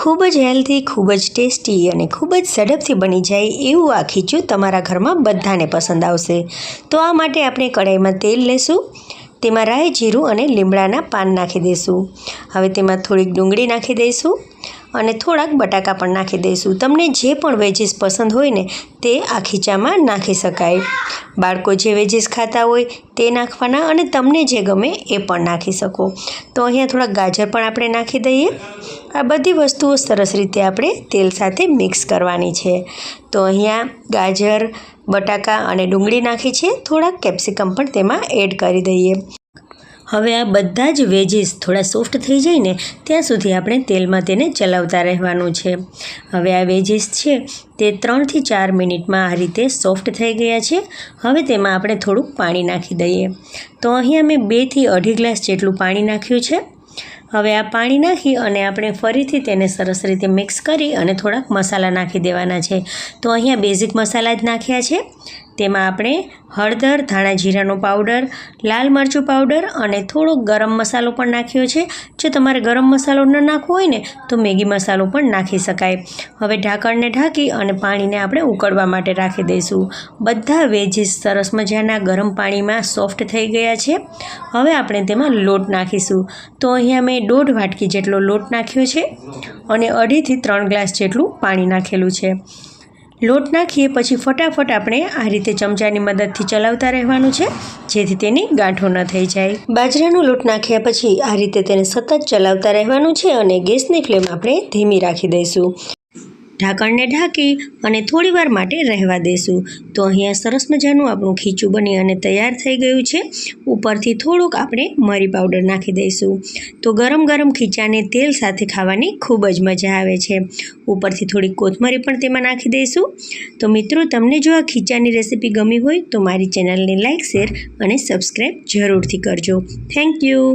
खूब ज हेल्थी खूब ज टेस्टी और खूब ज झड़पथी बनी जाए एवं आ खीचुं तमारा घर में बधाने पसंद आवशे। तो आ माटे आपणे कढ़ाई में तेल लेशुं, तेमां राई जीरुं अने લીમડાના पान नाखी दईशुं। हवे तेमां थोड़ीक डूंगળી नाखी दईशुं અને થોડાક બટાકા પણ નાખી દઈશું। તમને જે પણ વેજીસ પસંદ હોય ને તે આ ખીચામાં નાખી શકાય। બાળકો જે વેજીસ ખાતા હોય તે નાખવાના અને તમને જે ગમે એ પણ નાખી શકો। તો અહીંયા થોડા ગાજર પણ આપણે નાખી દઈએ। આ બધી વસ્તુઓ સરસ રીતે આપણે તેલ સાથે મિક્સ કરવાની છે। તો અહીંયા ગાજર, બટાકા અને ડુંગળી નાખી છે, થોડાક કેપ્સિકમ પણ તેમાં એડ કરી દઈએ। હવે આ બધા જ વેજીસ થોડા સોફ્ટ થઈ જાય ને ત્યાં સુધી આપણે તેલમાં તેને ચલાવતા રહેવાનું છે। હવે આ વેજીસ છે તે 3 થી 4 મિનિટમાં આ રીતે સોફ્ટ થઈ ગયા છે। હવે તેમાં આપણે થોડુંક પાણી નાખી દઈએ। તો અહીંયા મેં 2 થી 2.5 ગ્લાસ જેટલું પાણી નાખ્યું છે। હવે આ પાણી નાખી અને આપણે ફરીથી તેને સરસ રીતે મિક્સ કરી અને થોડાક મસાલા નાખી દેવાના છે। તો અહીંયા બેઝિક મસાલા જ નાખ્યા છે। તેમાં આપણે હળદર, ધાણા જીરાનો પાવડર, લાલ મરચું પાવડર અને થોડો ગરમ મસાલો પણ નાખ્યો છે। જો તમારે ગરમ મસાલો ન નાખવો હોય ને તો મેગી મસાલો પણ નાખી શકાય। હવે ઢાંકણને ઢાંકી અને પાણીને આપણે ઉકળવા માટે રાખી દઈશું। બધા વેજીસ સરસ મજાના ગરમ પાણીમાં સોફ્ટ થઈ ગયા છે। હવે આપણે તેમાં લોટ નાખીશું। તો અહીંયા મેં 1.5 વાટકી જેટલો લોટ નાખ્યો છે અને 2.5 થી 3 ગ્લાસ જેટલું પાણી નાખેલું છે। લોટ નાખીએ પછી ફટાફટ આપણે આ રીતે ચમચાની મદદથી ચલાવતા રહેવાનું છે જેથી તેની ગાંઠો ન થઈ જાય। બાજરાનો લોટ નાખ્યા પછી આ રીતે તેને સતત ચલાવતા રહેવાનું છે અને ગેસની ફ્લેમ આપણે ધીમી રાખી દઈશું। ઢાંકણને ઢાંકી અને થોડીવાર માટે રહેવા દઈશું। તો અહીંયા સરસ મજાનું આપણું ખીચું બની અને તૈયાર થઈ ગયું છે। ઉપરથી થોડુંક આપણે મરી પાવડર નાખી દઈશું। તો ગરમ ગરમ ખીચાને તેલ સાથે ખાવાની ખૂબ જ મજા આવે છે। ઉપરથી થોડીક કોથમરી પણ તેમાં નાખી દઈશું। તો મિત્રો, તમને જો આ ખીચાની રેસીપી ગમી હોય તો મારી ચેનલને લાઇક, શેર અને સબસ્ક્રાઈબ જરૂરથી કરજો। Thank you.